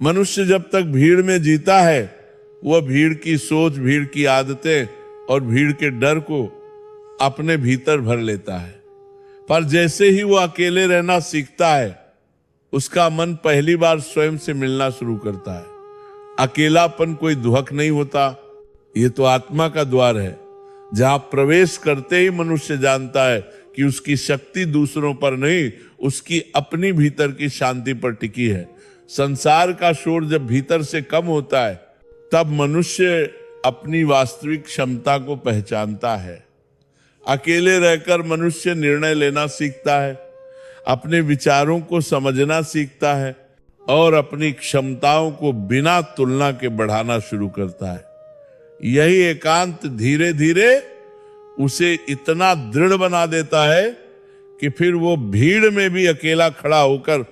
मनुष्य जब तक भीड़ में जीता है, वह भीड़ की सोच, भीड़ की आदतें और भीड़ के डर को अपने भीतर भर लेता है। पर जैसे ही वो अकेले रहना सीखता है, उसका मन पहली बार स्वयं से मिलना शुरू करता है। अकेलापन कोई दुहक नहीं होता, ये तो आत्मा का द्वार है, जहां प्रवेश करते ही मनुष्य जानता है कि उसकी शक्ति दूसरों पर नहीं, उसकी अपनी भीतर की शांति पर टिकी है। संसार का शोर जब भीतर से कम होता है, तब मनुष्य अपनी वास्तविक क्षमता को पहचानता है। अकेले रहकर मनुष्य निर्णय लेना सीखता है, अपने विचारों को समझना सीखता है और अपनी क्षमताओं को बिना तुलना के बढ़ाना शुरू करता है। यही एकांत धीरे धीरे उसे इतना दृढ़ बना देता है कि फिर वो भीड़ में भी अकेला खड़ा होकर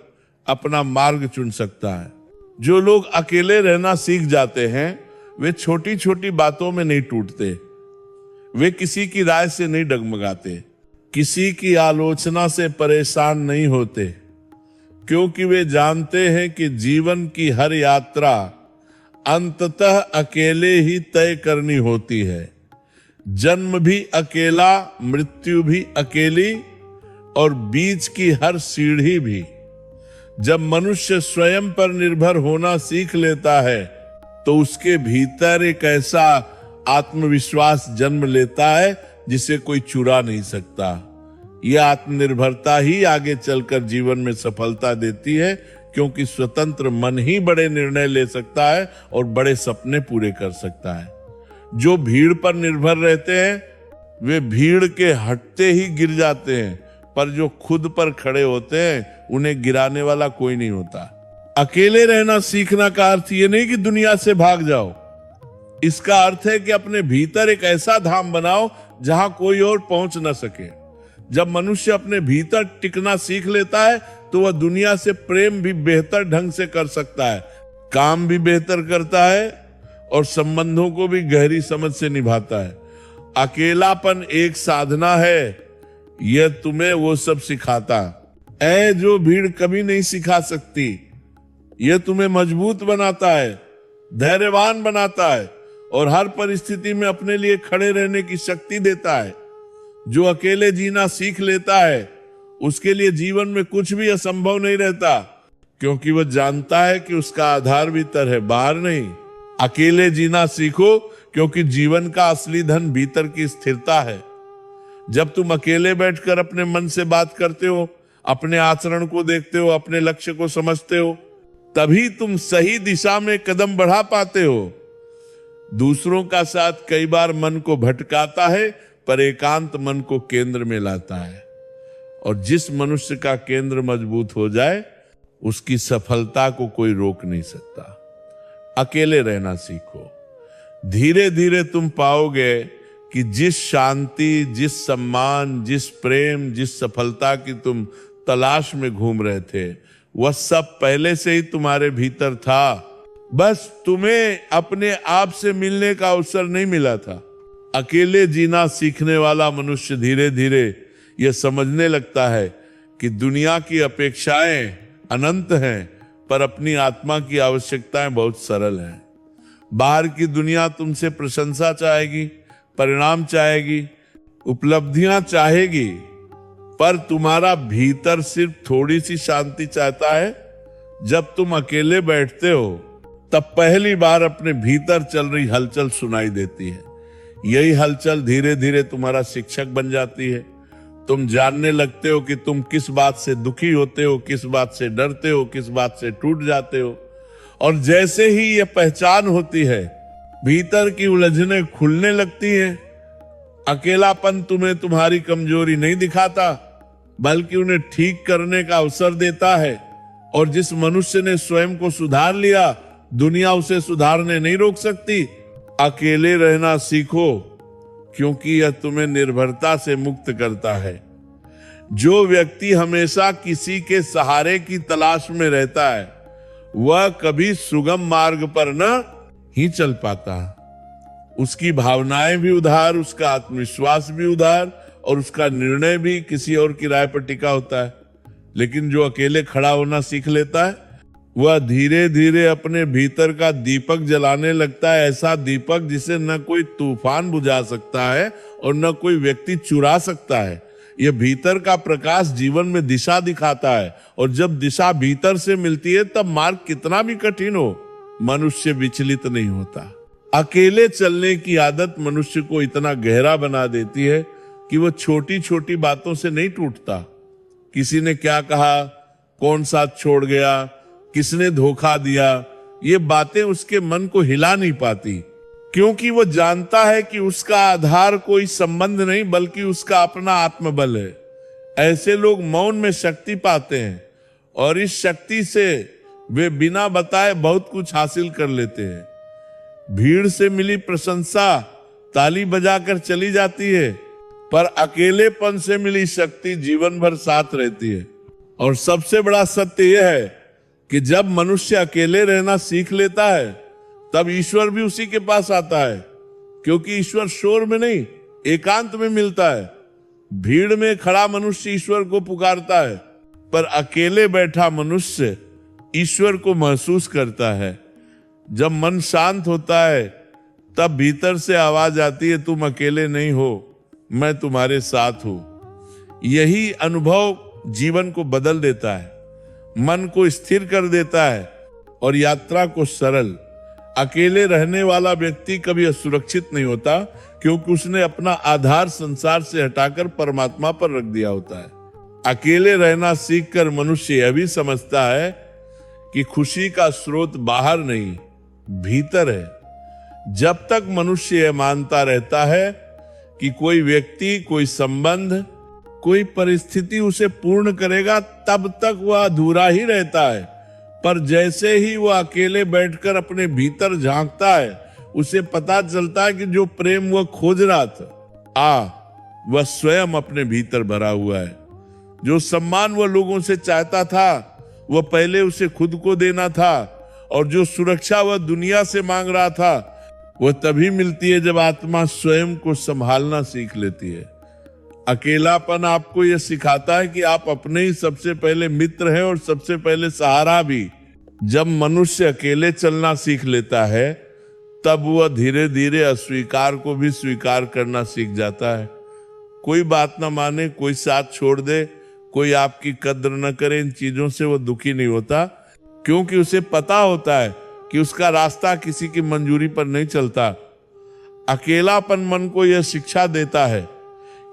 अपना मार्ग चुन सकता है। जो लोग अकेले रहना सीख जाते हैं, वे छोटी छोटी बातों में नहीं टूटते, वे किसी की राय से नहीं डगमगाते, किसी की आलोचना से परेशान नहीं होते, क्योंकि वे जानते हैं कि जीवन की हर यात्रा अंततः अकेले ही तय करनी होती है। जन्म भी अकेला, मृत्यु भी अकेली और बीच की हर सीढ़ी भी। जब मनुष्य स्वयं पर निर्भर होना सीख लेता है, तो उसके भीतर एक ऐसा आत्मविश्वास जन्म लेता है जिसे कोई चुरा नहीं सकता। यह आत्मनिर्भरता ही आगे चलकर जीवन में सफलता देती है, क्योंकि स्वतंत्र मन ही बड़े निर्णय ले सकता है और बड़े सपने पूरे कर सकता है। जो भीड़ पर निर्भर रहते हैं, वे भीड़ के हटते ही गिर जाते हैं, पर जो खुद पर खड़े होते हैं, उन्हें गिराने वाला कोई नहीं होता। अकेले रहना सीखना का अर्थ ये नहीं कि दुनिया से भाग जाओ। इसका अर्थ है कि अपने भीतर एक ऐसा धाम बनाओ जहां कोई और पहुंच न सके। जब मनुष्य अपने भीतर टिकना सीख लेता है, तो वह दुनिया से प्रेम भी बेहतर ढंग से कर सकता है, काम भी बेहतर करता है और संबंधों को भी गहरी समझ से निभाता है। अकेलापन एक साधना है, यह तुम्हें वो सब सिखाता है जो भीड़ कभी नहीं सिखा सकती। यह तुम्हें मजबूत बनाता है, धैर्यवान बनाता है और हर परिस्थिति में अपने लिए खड़े रहने की शक्ति देता है। जो अकेले जीना सीख लेता है, उसके लिए जीवन में कुछ भी असंभव नहीं रहता, क्योंकि वह जानता है कि उसका आधार भीतर है, बाहर नहीं। अकेले जीना सीखो, क्योंकि जीवन का असली धन भीतर की स्थिरता है। जब तुम अकेले बैठकर अपने मन से बात करते हो, अपने आचरण को देखते हो, अपने लक्ष्य को समझते हो, तभी तुम सही दिशा में कदम बढ़ा पाते हो। दूसरों का साथ कई बार मन को भटकाता है, पर एकांत मन को केंद्र में लाता है। और जिस मनुष्य का केंद्र मजबूत हो जाए, उसकी सफलता को कोई रोक नहीं सकता। अकेले रहना सीखो। धीरे धीरे तुम पाओगे कि जिस शांति, जिस सम्मान, जिस प्रेम, जिस सफलता की तुम तलाश में घूम रहे थे, वह सब पहले से ही तुम्हारे भीतर था। बस तुम्हें अपने आप से मिलने का अवसर नहीं मिला था। अकेले जीना सीखने वाला मनुष्य धीरे धीरे यह समझने लगता है कि दुनिया की अपेक्षाएं अनंत हैं, पर अपनी आत्मा की आवश्यकताएं बहुत सरल हैं। बाहर की दुनिया तुमसे प्रशंसा चाहेगी, परिणाम चाहेगी, उपलब्धियां चाहेगी, पर तुम्हारा भीतर सिर्फ थोड़ी सी शांति चाहता है। जब तुम अकेले बैठते हो, तब पहली बार अपने भीतर चल रही हलचल सुनाई देती है। यही हलचल धीरे धीरे तुम्हारा शिक्षक बन जाती है। तुम जानने लगते हो कि तुम किस बात से दुखी होते हो, किस बात से डरते हो, किस बात से टूट जाते हो। और जैसे ही यह पहचान होती है, भीतर की उलझनें खुलने लगती हैं। अकेलापन तुम्हें तुम्हारी कमजोरी नहीं दिखाता, बल्कि उन्हें ठीक करने का अवसर देता है। और जिस मनुष्य ने स्वयं को सुधार लिया, दुनिया उसे सुधारने नहीं रोक सकती। अकेले रहना सीखो, क्योंकि यह तुम्हें निर्भरता से मुक्त करता है। जो व्यक्ति हमेशा किसी के सहारे की तलाश में रहता है, वह कभी सुगम मार्ग पर न ही चल पाता। उसकी भावनाएं भी उधार, उसका आत्मविश्वास भी उधार और उसका निर्णय भी किसी और की राय पर टिका होता है। लेकिन जो अकेले खड़ा होना सीख लेता है, वह धीरे धीरे अपने भीतर का दीपक जलाने लगता है, ऐसा दीपक जिसे न कोई तूफान बुझा सकता है और न कोई व्यक्ति चुरा सकता है। यह भीतर का प्रकाश जीवन में दिशा दिखाता है, और जब दिशा भीतर से मिलती है तब मार्ग कितना भी कठिन हो, मनुष्य विचलित नहीं होता। अकेले चलने की आदत मनुष्य को इतना गहरा बना देती है कि वह छोटी छोटी बातों से नहीं टूटता। किसी ने क्या कहा, कौन साथ छोड़ गया, किसने धोखा दिया, ये बातें उसके मन को हिला नहीं पाती, क्योंकि वो जानता है कि उसका आधार कोई संबंध नहीं बल्कि उसका अपना आत्मबल है। ऐसे लोग मौन में शक्ति पाते हैं, और इस शक्ति से वे बिना बताए बहुत कुछ हासिल कर लेते हैं। भीड़ से मिली प्रशंसा ताली बजाकर चली जाती है, पर अकेलेपन से मिली शक्ति जीवन भर साथ रहती है। और सबसे बड़ा सत्य यह है कि जब मनुष्य अकेले रहना सीख लेता है तब ईश्वर भी उसी के पास आता है, क्योंकि ईश्वर शोर में नहीं, एकांत में मिलता है। भीड़ में खड़ा मनुष्य ईश्वर को पुकारता है, पर अकेले बैठा मनुष्य ईश्वर को महसूस करता है। जब मन शांत होता है तब भीतर से आवाज आती है, तुम अकेले नहीं हो, मैं तुम्हारे साथ हूं। यही अनुभव जीवन को बदल देता है, मन को स्थिर कर देता है और यात्रा को सरल। अकेले रहने वाला व्यक्ति कभी असुरक्षित नहीं होता, क्योंकि उसने अपना आधार संसार से हटाकर परमात्मा पर रख दिया होता है। अकेले रहना सीखकर मनुष्य यह भी समझता है कि खुशी का स्रोत बाहर नहीं, भीतर है। जब तक मनुष्य यह मानता रहता है कि कोई व्यक्ति, कोई संबंध, कोई परिस्थिति उसे पूर्ण करेगा, तब तक वह अधूरा ही रहता है। पर जैसे ही वह अकेले बैठकर अपने भीतर झांकता है, उसे पता चलता है कि जो प्रेम वह खोज रहा था, वह स्वयं अपने भीतर भरा हुआ है। जो सम्मान वह लोगों से चाहता था, वह पहले उसे खुद को देना था, और जो सुरक्षा वह दुनिया से मांग रहा था, वह तभी मिलती है जब आत्मा स्वयं को संभालना सीख लेती है। अकेलापन आपको यह सिखाता है कि आप अपने ही सबसे पहले मित्र हैं और सबसे पहले सहारा भी। जब मनुष्य अकेले चलना सीख लेता है तब वह धीरे धीरे अस्वीकार को भी स्वीकार करना सीख जाता है। कोई बात ना माने, कोई साथ छोड़ दे, कोई आपकी कद्र न करे, इन चीजों से वह दुखी नहीं होता, क्योंकि उसे पता होता है कि उसका रास्ता किसी की मंजूरी पर नहीं चलता। अकेलापन मन को यह शिक्षा देता है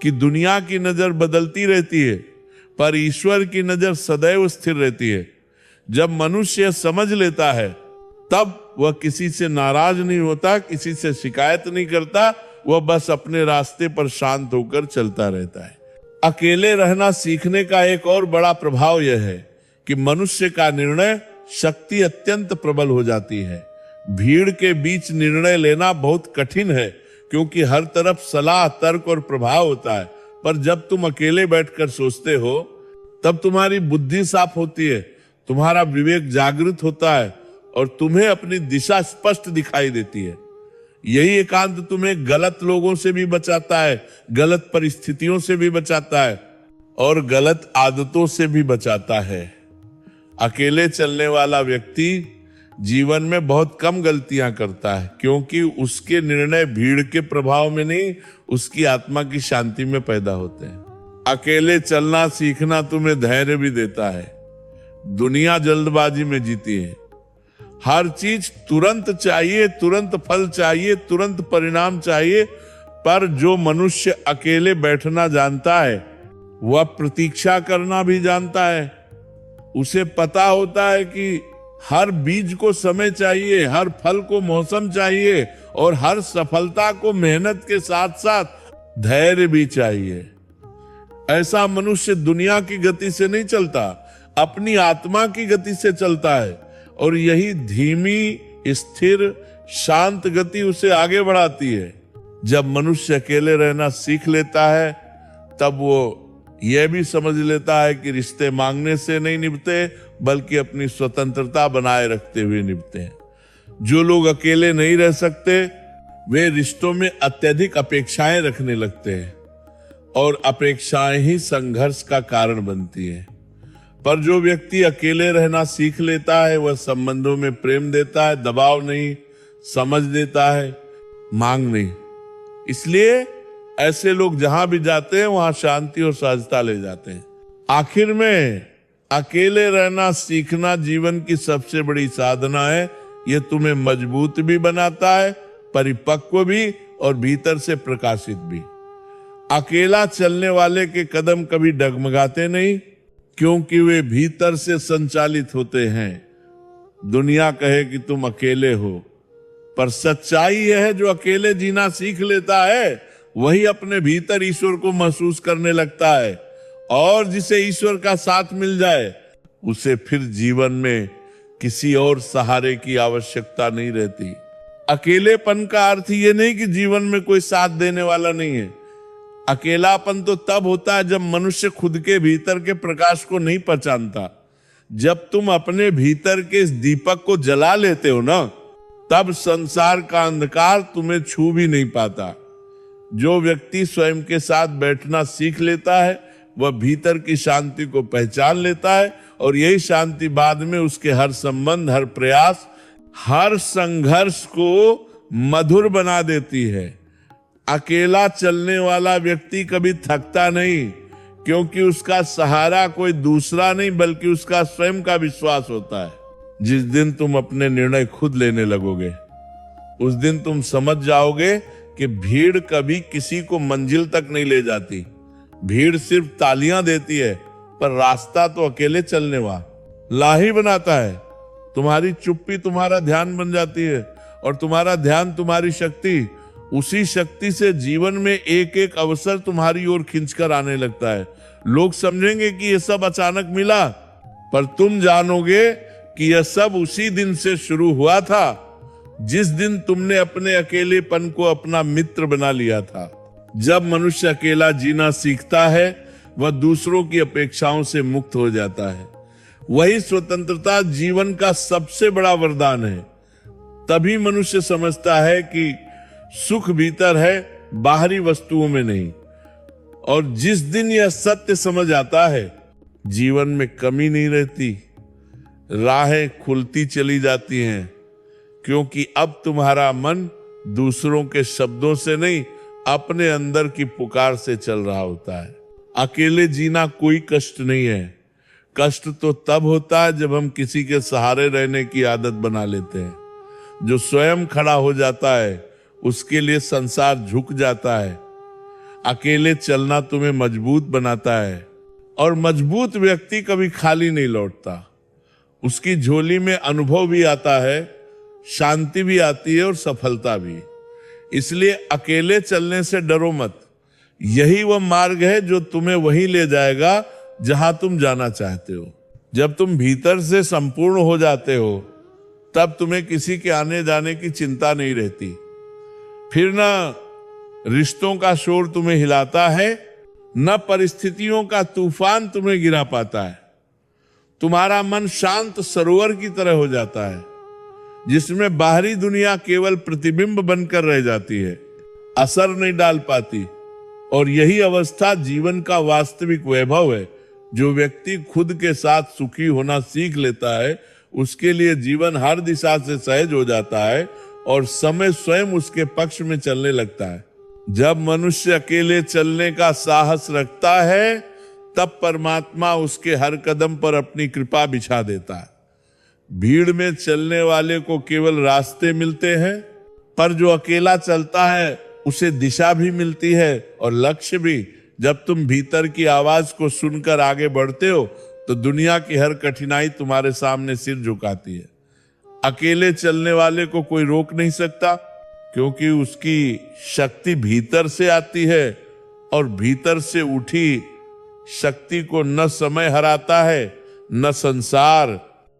कि दुनिया की नजर बदलती रहती है, पर ईश्वर की नजर सदैव स्थिर रहती है। जब मनुष्य समझ लेता है तब वह किसी से नाराज नहीं होता, किसी से शिकायत नहीं करता, वह बस अपने रास्ते पर शांत होकर चलता रहता है। अकेले रहना सीखने का एक और बड़ा प्रभाव यह है कि मनुष्य का निर्णय शक्ति अत्यंत प्रबल हो जाती है। भीड़ के बीच निर्णय लेना बहुत कठिन है, क्योंकि हर तरफ सलाह, तर्क और प्रभाव होता है। पर जब तुम अकेले बैठकर सोचते हो तब तुम्हारी बुद्धि साफ होती है, तुम्हारा विवेक जागृत होता है और तुम्हें अपनी दिशा स्पष्ट दिखाई देती है। यही एकांत तुम्हें गलत लोगों से भी बचाता है, गलत परिस्थितियों से भी बचाता है और गलत आदतों से भी बचाता है। अकेले चलने वाला व्यक्ति जीवन में बहुत कम गलतियां करता है, क्योंकि उसके निर्णय भीड़ के प्रभाव में नहीं, उसकी आत्मा की शांति में पैदा होते हैं। अकेले चलना सीखना तुम्हें धैर्य भी देता है। दुनिया जल्दबाजी में जीती है, हर चीज तुरंत चाहिए, तुरंत फल चाहिए, तुरंत परिणाम चाहिए। पर जो मनुष्य अकेले बैठना जानता है वह प्रतीक्षा करना भी जानता है। उसे पता होता है कि हर बीज को समय चाहिए, हर फल को मौसम चाहिए और हर सफलता को मेहनत के साथ साथ धैर्य भी चाहिए। ऐसा मनुष्य दुनिया की गति से नहीं चलता, अपनी आत्मा की गति से चलता है, और यही धीमी, स्थिर, शांत गति उसे आगे बढ़ाती है। जब मनुष्य अकेले रहना सीख लेता है तब वो यह भी समझ लेता है कि रिश्ते मांगने से नहीं निभते, बल्कि अपनी स्वतंत्रता बनाए रखते हुए निभते हैं। जो लोग अकेले नहीं रह सकते वे रिश्तों में अत्यधिक अपेक्षाएं रखने लगते हैं, और अपेक्षाएं ही संघर्ष का कारण बनती है। पर जो व्यक्ति अकेले रहना सीख लेता है वह संबंधों में प्रेम देता है, दबाव नहीं, समझ देता है, मांग नहीं। इसलिए ऐसे लोग जहां भी जाते हैं वहां शांति और सहजता ले जाते हैं। आखिर में अकेले रहना सीखना जीवन की सबसे बड़ी साधना है। यह तुम्हें मजबूत भी बनाता है, परिपक्व भी और भीतर से प्रकाशित भी। अकेला चलने वाले के कदम कभी डगमगाते नहीं, क्योंकि वे भीतर से संचालित होते हैं। दुनिया कहे कि तुम अकेले हो, पर सच्चाई यह है जो अकेले जीना सीख लेता है वही अपने भीतर ईश्वर को महसूस करने लगता है, और जिसे ईश्वर का साथ मिल जाए उसे फिर जीवन में किसी और सहारे की आवश्यकता नहीं रहती। अकेलेपन का अर्थ ये नहीं कि जीवन में कोई साथ देने वाला नहीं है। अकेलापन तो तब होता है जब मनुष्य खुद के भीतर के प्रकाश को नहीं पहचानता। जब तुम अपने भीतर के इस दीपक को जला लेते हो ना, तब संसार का अंधकार तुम्हें छू भी नहीं पाता। जो व्यक्ति स्वयं के साथ बैठना सीख लेता है वह भीतर की शांति को पहचान लेता है, और यही शांति बाद में उसके हर संबंध, हर प्रयास, हर संघर्ष को मधुर बना देती है। अकेला चलने वाला व्यक्ति कभी थकता नहीं, क्योंकि उसका सहारा कोई दूसरा नहीं बल्कि उसका स्वयं का विश्वास होता है। जिस दिन तुम अपने निर्णय खुद लेने लगोगे उस दिन तुम समझ जाओगे कि भीड़ कभी किसी को मंजिल तक नहीं ले जाती। भीड़ सिर्फ तालियां देती है, पर रास्ता तो अकेले चलने ला ही बनाता है। तुम्हारी चुप्पी तुम्हारा ध्यान बन जाती है, और तुम्हारा ध्यान तुम्हारी शक्ति। उसी शक्ति से जीवन में एक एक अवसर तुम्हारी ओर खींचकर आने लगता है। लोग समझेंगे कि यह सब अचानक मिला, पर तुम जानोगे कि यह सब उसी दिन से शुरू हुआ था जिस दिन तुमने अपने अकेलेपन को अपना मित्र बना लिया था। जब मनुष्य अकेला जीना सीखता है वह दूसरों की अपेक्षाओं से मुक्त हो जाता है। वही स्वतंत्रता जीवन का सबसे बड़ा वरदान है। तभी मनुष्य समझता है कि सुख भीतर है, बाहरी वस्तुओं में नहीं। और जिस दिन यह सत्य समझ आता है जीवन में कमी नहीं रहती, राहें खुलती चली जाती हैं, क्योंकि अब तुम्हारा मन दूसरों के शब्दों से नहीं अपने अंदर की पुकार से चल रहा होता है। अकेले जीना कोई कष्ट नहीं है। कष्ट तो तब होता है जब हम किसी के सहारे रहने की आदत बना लेते हैं। जो स्वयं खड़ा हो जाता है उसके लिए संसार झुक जाता है। अकेले चलना तुम्हें मजबूत बनाता है, और मजबूत व्यक्ति कभी खाली नहीं लौटता। उसकी झोली में अनुभव भी आता है, शांति भी आती है और सफलता भी। इसलिए अकेले चलने से डरो मत। यही वह मार्ग है जो तुम्हें वहीं ले जाएगा जहां तुम जाना चाहते हो। जब तुम भीतर से संपूर्ण हो जाते हो तब तुम्हें किसी के आने जाने की चिंता नहीं रहती। फिर न रिश्तों का शोर तुम्हें हिलाता है, न परिस्थितियों का तूफान तुम्हें गिरा पाता है। तुम्हारा मन शांत सरोवर की तरह हो जाता है, जिसमें बाहरी दुनिया केवल प्रतिबिंब बनकर रह जाती है, असर नहीं डाल पाती। और यही अवस्था जीवन का वास्तविक वैभव है। जो व्यक्ति खुद के साथ सुखी होना सीख लेता है उसके लिए जीवन हर दिशा से सहज हो जाता है, और समय स्वयं उसके पक्ष में चलने लगता है। जब मनुष्य अकेले चलने का साहस रखता है तब परमात्मा उसके हर कदम पर अपनी कृपा बिछा देता है। भीड़ में चलने वाले को केवल रास्ते मिलते हैं, पर जो अकेला चलता है उसे दिशा भी मिलती है और लक्ष्य भी। जब तुम भीतर की आवाज को सुनकर आगे बढ़ते हो तो दुनिया की हर कठिनाई तुम्हारे सामने सिर झुकाती है। अकेले चलने वाले को कोई रोक नहीं सकता, क्योंकि उसकी शक्ति भीतर से आती है, और भीतर से उठी शक्ति को न समय हराता है, न संसार,